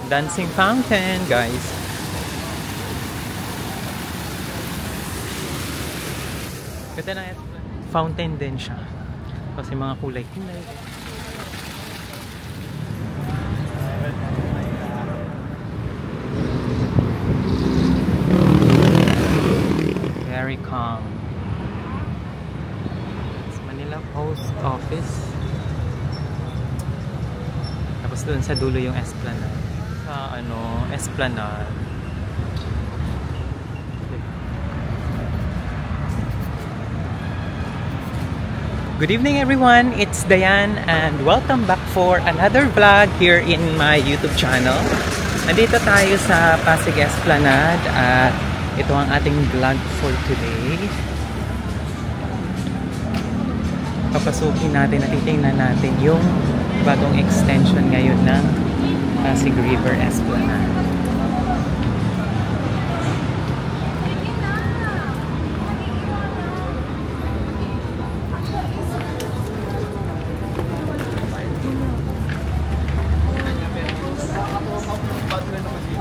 dancing fountain, guys. Ganda na fountain din siya. Kasi mga kulay-kulay. Very calm. It's Manila Post Office. Tapos doon sa dulo yung Esplanade. Sa Esplanade. Good evening everyone, it's Dayan and welcome back for another vlog here in my YouTube channel. Nandito tayo sa Pasig Esplanade at ito ang ating vlog for today. Papasukin natin at titingnan natin yung bagong extension ngayon ng Pasig River Esplanade.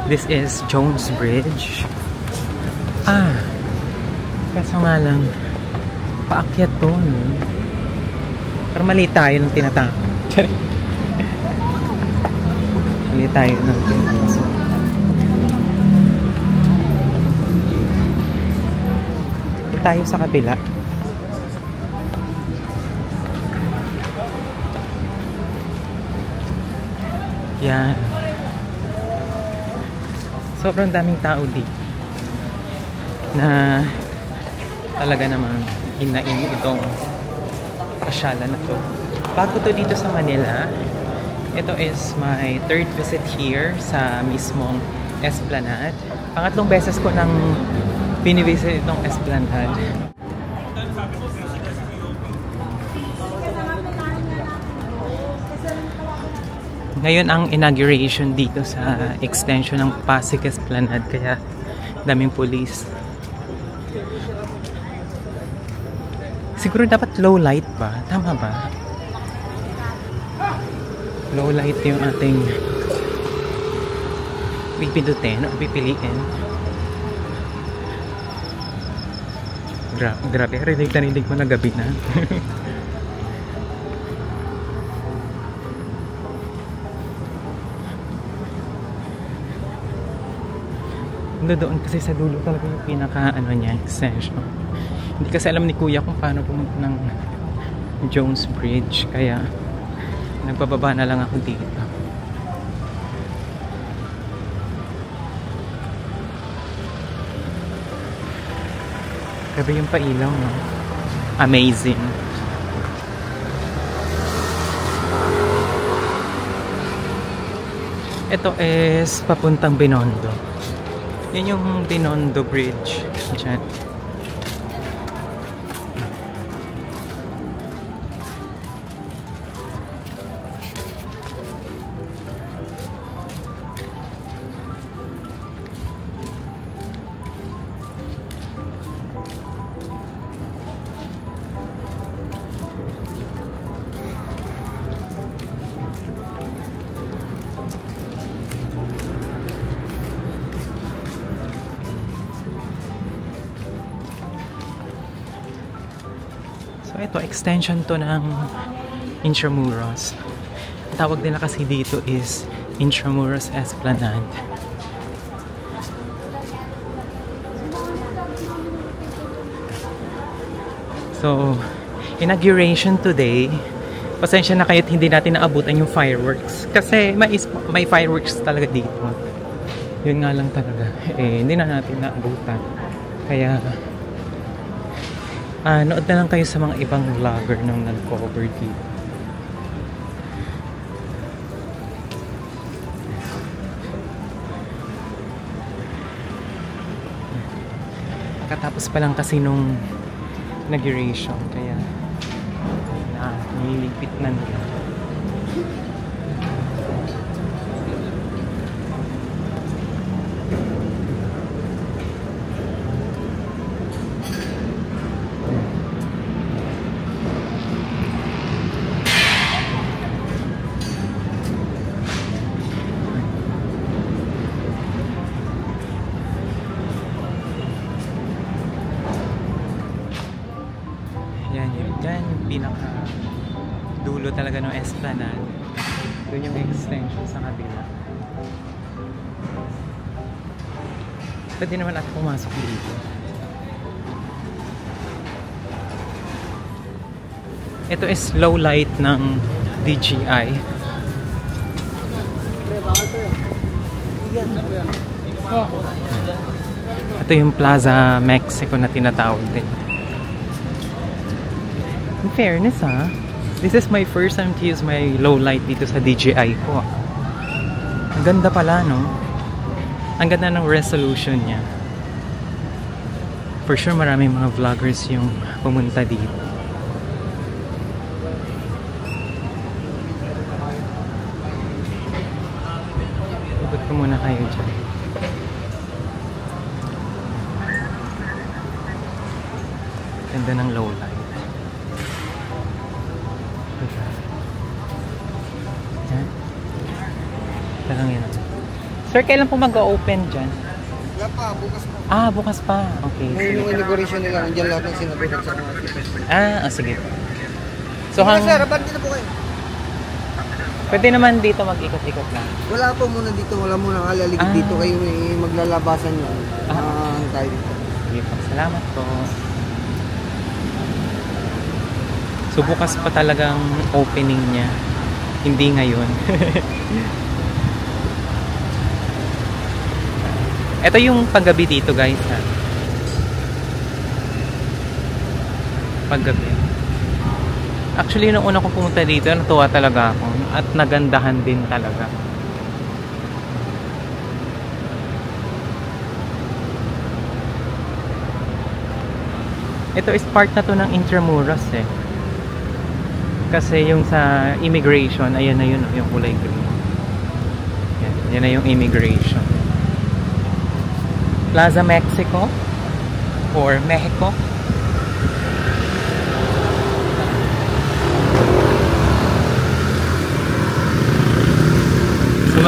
This is Jones Bridge. Kaso nga lang, paakyat to, no? Pero mali tayo ng tinatawag. Mali tayo ng tinatawag. Tayo sa kabila. Yan. Sobrang daming tao dito na talaga namang hinain itong pasyalan na to. Bago to dito sa Manila, ito is my third visit here sa mismong Esplanade. Pangatlong beses ko nang binivisit itong Esplanade. Ngayon ang inauguration dito sa extension ng Pasig Esplanade, kaya daming police. Siguro dapat low light ba? Tama ba? Low light yung ating pipindutin o pipiliin. Grabe, rinig mo na gabi na. Doon kasi sa dulo talaga yung pinaka niya, extension. Hindi kasi alam ni kuya kung paano pumunta ng Jones Bridge, kaya nagbababa na lang ako dito. Grabe yung pailaw, no? Amazing. Ito is papuntang Binondo. Yan yung Binondo Bridge. Diyan. So ito, extension to ng Intramuros. Ang tawag nila kasi dito is Intramuros Esplanade. So, inauguration today. Pasensya na kayo't hindi natin naabutan yung fireworks. Kasi may fireworks talaga dito. Yun nga lang talaga. Hindi na natin naabutan. Kaya nood na lang kayo sa mga ibang vlogger nang nag-cover dito. Katapos pa lang kasi nung inauguration, kaya nililipit na nila. Pwede naman at pumasok dito. Ito is low light ng DJI. Ito yung Plaza Mexico na tinatawag din. In fairness this is my first time to use my low light dito sa DJI ko. Ang ganda pala, no? Ang ganda ng resolution niya. For sure maraming mga vloggers yung pumunta dito. Ikot ko muna kayo dyan. Ganda ng low light. Yan. Talagang yan. Sir, kailan po mag-open dyan? Wala pa, bukas pa. Bukas pa. Okay. Ngayon yung inauguration nila, nandiyan lahat ng sinabi at sa mga tips. Sige. So, Sir, abante na po kayo. pwede naman dito mag-ikot-ikot lang. Wala po muna dito, wala muna alaligid dito kayo maglalabasan nyo. Tayo dito. Sige po. Salamat po. So, bukas pa talagang opening niya. Hindi ngayon. Ito yung paggabi dito, guys, Paggabi. Actually, nung una kong pumunta dito, natuwa talaga ako. At nagandahan din talaga. Ito is part na to ng Intramuros, Kasi yung sa immigration, ayan na yun, yung kulay green. Yan na yung immigration. Plaza Mexico or Mexico.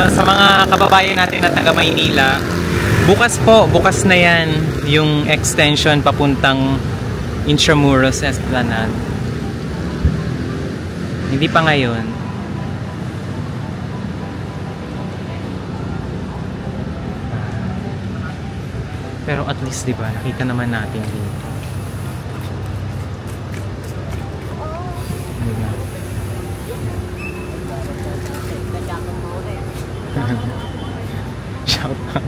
Sa mga kababayan natin na taga Maynila, bukas na yan yung extension papuntang Intramuros Esplanade. Hindi pa ngayon. Pero at least, diba, nakita naman natin dito. Diba? Shout out.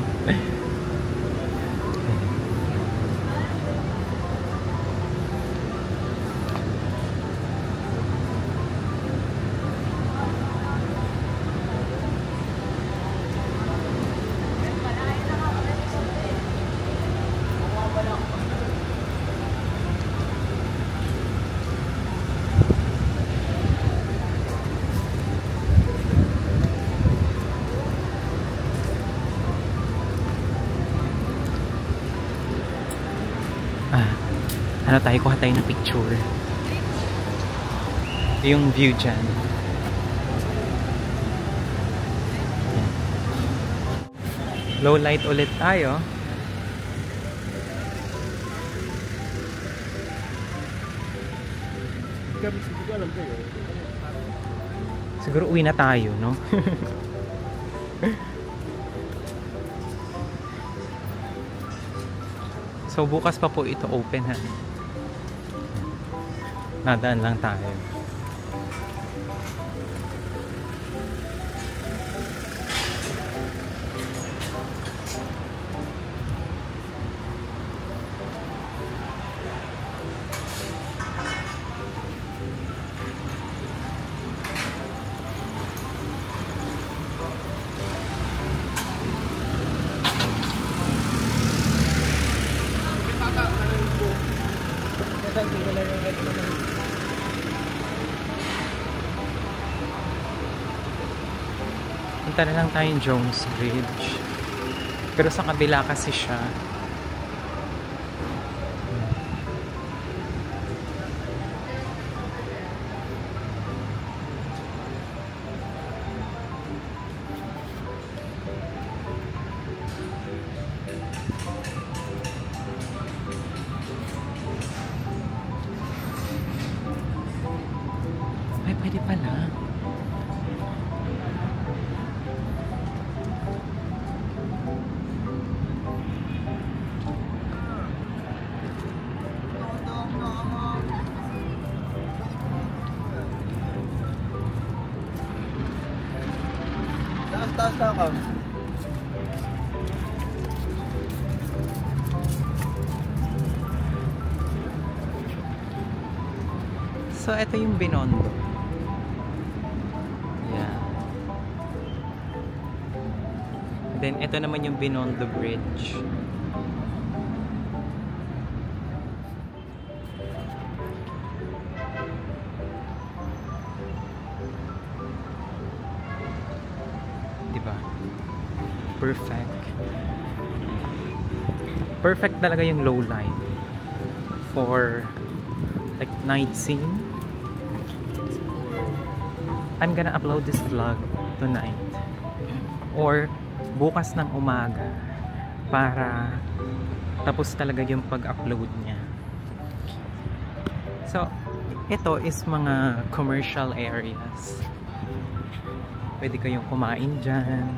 Ano tayo, kuha tayo ng picture. Yung view dyan. Yan. Low light ulit tayo. Siguro uwi na tayo, no? So bukas pa po ito open, Nadaan lang tayo. Punta na lang tayong Jones Bridge. Pero sa kabila kasi siya. Ay, pwede pala. Basta ka. So, ito yung Binondo. Yeah. Then, ito naman yung Binondo Bridge. Diba? Perfect. Perfect talaga yung low light for like night scene. I'm gonna upload this vlog tonight or bukas ng umaga para tapos talaga yung pag-upload niya. So, ito is mga commercial areas. Pwede kayong kumain dyan.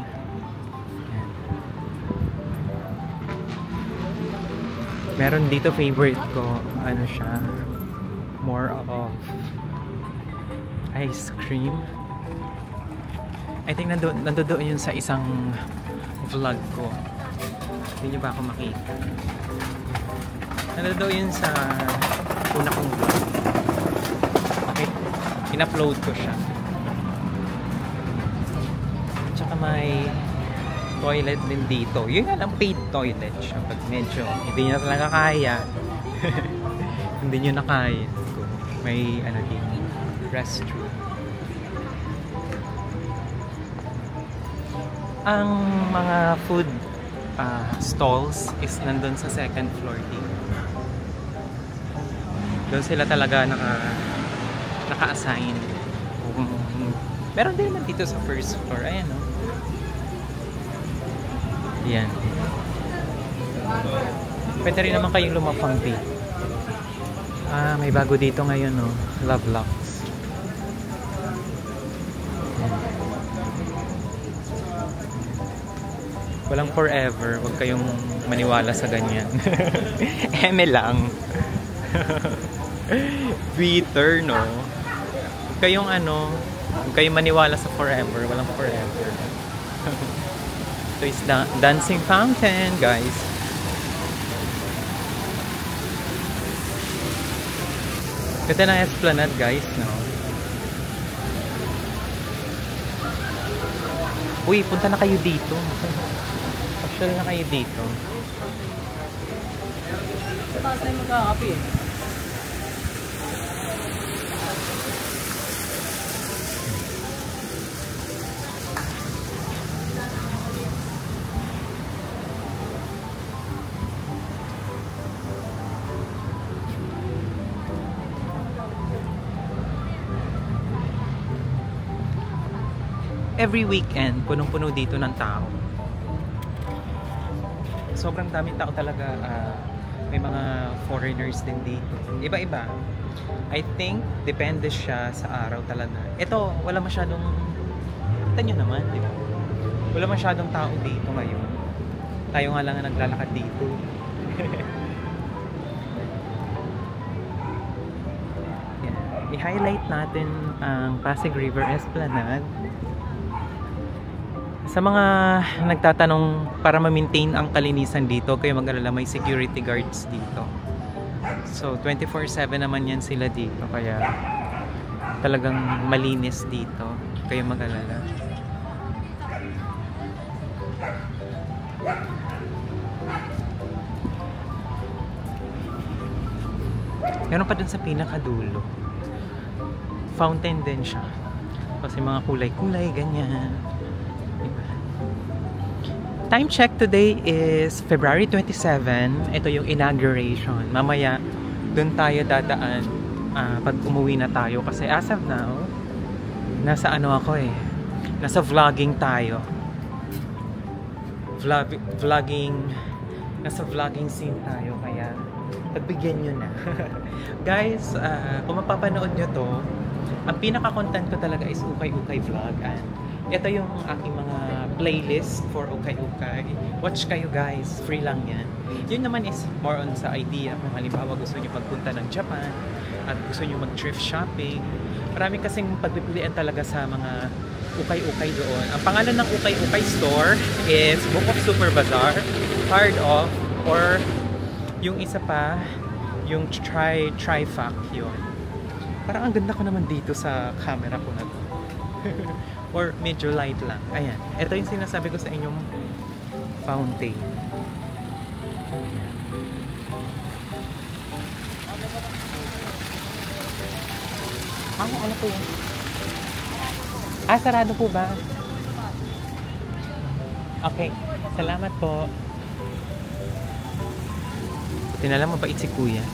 Yan. Meron dito favorite ko, ano siya, more of ice cream. I think nandoon yun sa isang vlog ko. Hindi nyo ba ako makita? Nandoon yun sa una kong vlog. Okay, in-upload ko siya. Tsaka may toilet din dito. Yun nga lang, paid toilet siya. Pag medyo hindi nyo talaga kaya. Hindi nyo na kaya. May ano din, restroom. Ang mga food stalls is nandun sa second floor dito. Doon sila talaga naka-assign. Meron din naman dito sa first floor. Ayan, no? Yan. Pwede rin naman kayong lumapang dito. May bago dito ngayon, no? Love Locks. Walang forever. Huwag kayong maniwala sa ganyan. Eme lang. Twitter, no? Huwag kayong huwag kayong maniwala sa forever. Walang forever. Ito is dancing fountain, guys. Ito na Esplanade, guys, no? Uy, punta na kayo dito. Actually na kayo dito. Sa taas tayo magkakapi eh. Every weekend, punong-puno dito ng tao. Sobrang daming tao talaga. May mga foreigners din dito. Iba-iba. I think, depende siya sa araw talaga. Ito, wala masyadong... Kita nyo naman, di ba? Wala masyadong tao dito ngayon. Tayo nga lang na naglalakad dito. Yeah. I-highlight natin ang Pasig River Esplanade. Sa mga nagtatanong para ma-maintain ang kalinisan dito, kayo mag-alala, may security guards dito. So 24/7 naman yan sila dito, kaya talagang malinis dito. Kayo mag-alala. Meron pa dun sa pinakadulo. Fountain din siya. Kasi mga kulay-kulay, ganyan. Time check today is February 27. Ito yung inauguration. Mamaya, dun tayo dadaan pag umuwi na tayo. Kasi as of now, nasa ako eh. Nasa vlogging tayo. Nasa vlogging scene tayo. Kaya, pagbigyan nyo na. Guys, kung mapapanood nyo to, ang pinaka-content ko talaga is ukay-ukay vlog. And ito yung aking mga playlist for ukay-ukay. Watch kayo guys, free lang yan. Yun naman is more on sa idea. Kung halimbawa gusto nyo magpunta ng Japan at gusto nyo mag-thrift shopping. Marami kasing pagpipilian talaga sa mga ukay-ukay doon. Ang pangalan ng ukay-ukay store is Book of Super Bazaar, Hard Off, or yung isa pa, yung Tri-Fac yun. Parang ang ganda ko naman dito sa camera ko na to. Or medyo light lang. Ayan. Ito yung sinasabi ko sa inyong fountain. Ano po yun? Sarado po ba? Okay. Salamat po. Tinala, mabait si kuya.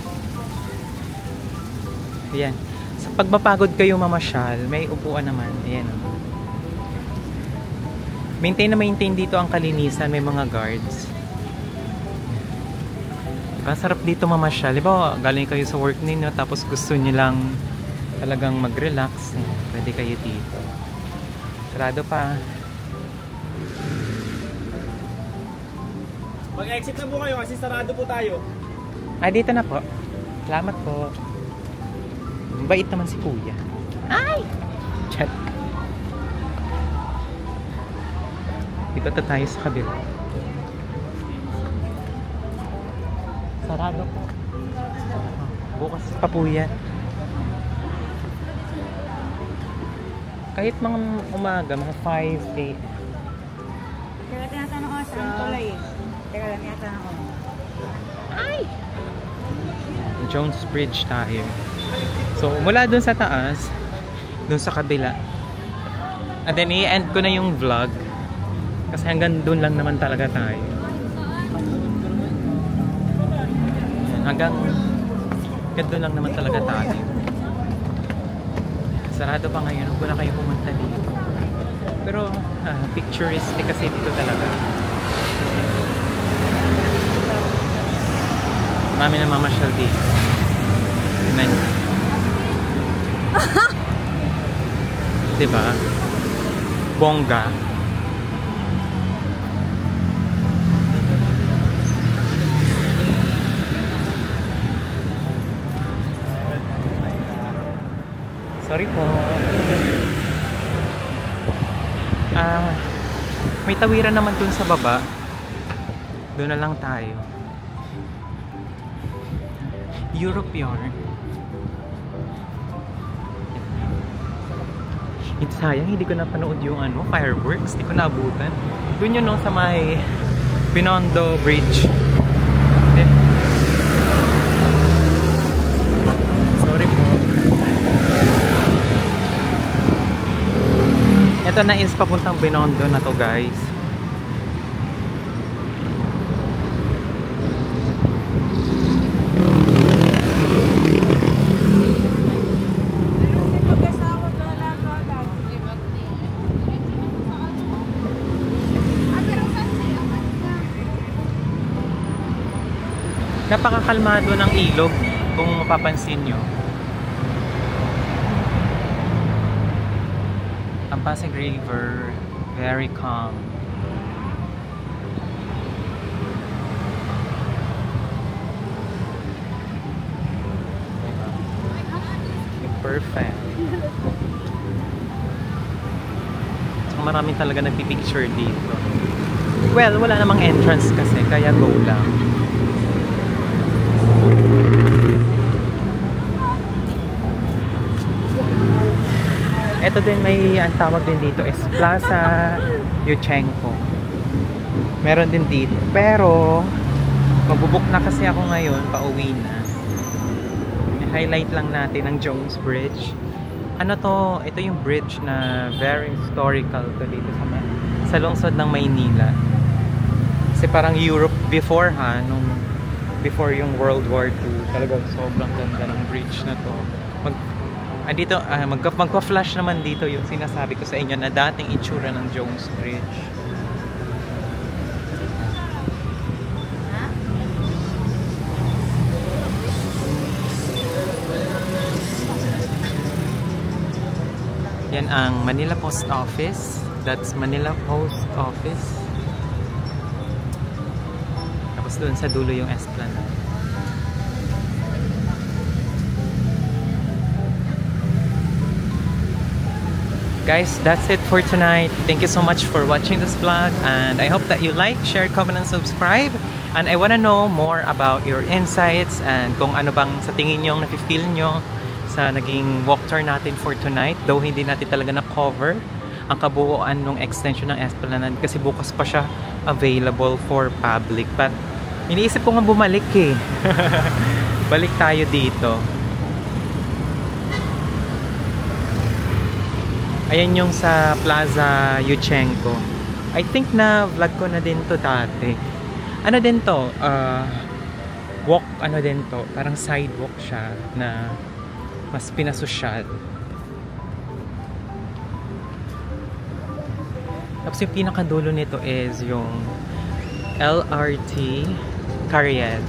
Ayan. Sa pag mapagod kayo mamasyal, may upuan naman. Ayan. Maintain na maintain dito ang kalinisan. May mga guards. Masarap dito mamasyal. Diba, galing kayo sa work ninyo tapos gusto nyo lang talagang mag-relax. Pwede kayo dito. Sarado pa. Mag-exit na po kayo kasi sarado po tayo. Dito na po. Salamat po. Mabait naman si kuya. Ay! Chat. Dito tayo sa kabila. Sarado po. Bukas pa po yan. Kahit mga umaga, mga 5, 8. Teka, tinatanong ko saan tuloy. Teka lang, tinatanong ko. Ay! Jones Bridge tayo. So, mula dun sa taas, dun sa kabila. And then, i-end ko na yung vlog. Kasi hanggang dun lang naman talaga tayo. Hanggang dun lang naman talaga tayo. Sarado pa ngayon, huwag na kayo pumunta dito. Pero, picturistic kasi dito talaga. Marami na mamasyal dito. Tignan nyo. Diba? Bongga. Sorry po. May tawiran naman dun sa baba. Doon na lang tayo. Europe yun. Sayang, hindi ko napanood yung fireworks. Hindi ko naabutan. Doon yun sa may Binondo Bridge. Sorry po. Ito na is papuntang Binondo na to, guys. Napakakalmado ng ilog kung mapapansin nyo. Ang Pasig River, very calm. Perfect. So, marami talaga nagpipicture dito. Well, wala namang entrance kasi, kaya go lang. Ito din, may ang tawag din dito is Plaza Yuchenko. Meron din dito. Pero magbubuk na kasi ako ngayon, pauwi na. I-highlight lang natin ang Jones Bridge. Ano to? Ito yung bridge na very historical to dito sa lungsod ng Maynila. Kasi parang Europe before before yung World War II. Talagang sobrang ganda ng bridge na to. Magpa-flash naman dito yung sinasabi ko sa inyo na dating itsura ng Jones Bridge. Yan ang Manila Post Office. That's Manila Post Office. Tapos doon sa dulo yung Esplanade. Guys, that's it for tonight. Thank you so much for watching this vlog, and I hope that you like, share, comment, and subscribe. And I wanna know more about your insights and kung ano bang sa tingin nyo, nafe-feel nyo sa naging walk tour natin for tonight. Though hindi natin talaga na-cover ang kabuuan ng extension ng Esplanade kasi bukas pa siya available for public. But iniisip ko nga bumalik eh. Balik tayo dito. Ayan yung sa Plaza Yuchenko. I think na vlog ko na din to dati. Ano din to? Walk, ano din to? Parang sidewalk siya na mas pinasosyal. Tapos yung pinakadulo nito is yung LRT Cariad.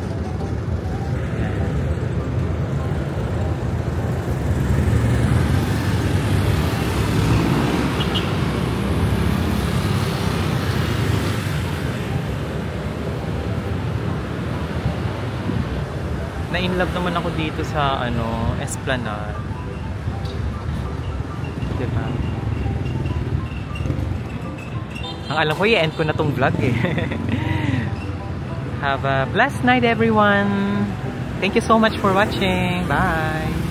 Na-inlove naman ako dito sa ano, Esplanade. Diba? Ang alam ko, i-end ko na tong vlog eh. Have a blessed night everyone! Thank you so much for watching! Bye!